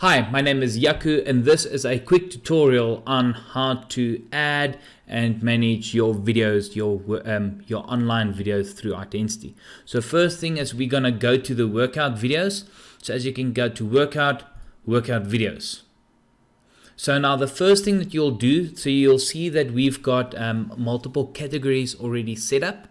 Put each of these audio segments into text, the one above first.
Hi, my name is Yaku and this is a quick tutorial on how to add and manage your videos, your online videos through Identity. So first thing is we're going to go to the workout videos. So as you can go to workout videos. So now the first thing that you'll do, so you'll see that we've got multiple categories already set up.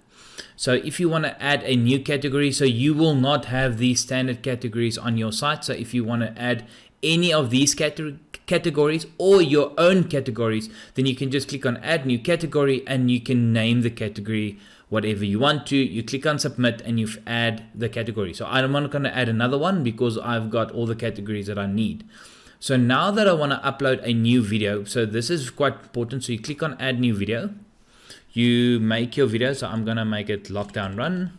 So if you want to add a new category, so you will not have these standard categories on your site. So if you want to add any of these categories or your own categories, then you can just click on add new category and you can name the category whatever you want to. You click on submit and you've add the category. So I'm not going to add another one because I've got all the categories that I need. So now that I want to upload a new video, so this is quite important. So you click on add new video, you make your video. So I'm going to make it lockdown run.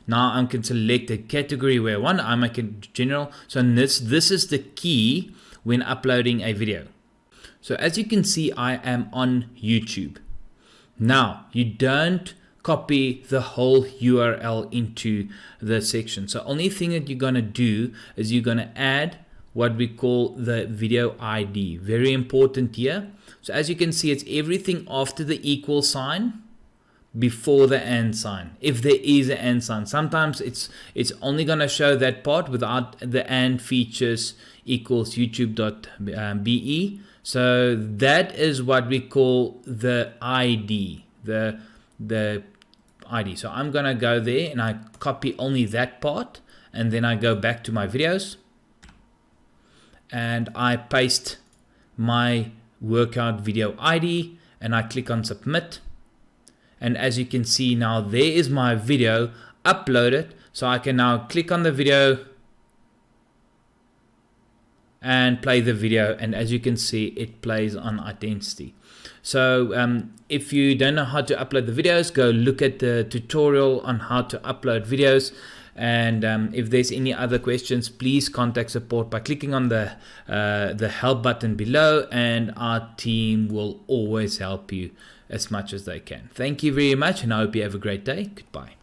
Now I can select a category where I make it general. So this is the key when uploading a video. So as you can see, I am on YouTube. Now you don't copy the whole URL into the section. So only thing that you're going to do is you're going to add what we call the video ID. Very important here. So as you can see, it's everything after the equal sign before the and sign, if there is an and sign. Sometimes it's only going to show that part without the and features equals youtube.be. So that is what we call the ID, the ID. So I'm going to go there and I copy only that part, and then I go back to my videos and I paste my workout video ID and I click on submit. And as you can see now, there is my video uploaded. So I can now click on the video and play the video. And as you can see, it plays on Identity. So if you don't know how to upload the videos, go look at the tutorial on how to upload videos. And if there's any other questions, please contact support by clicking on the help button below, and our team will always help you as much as they can. Thank you very much, and I hope you have a great day. Goodbye.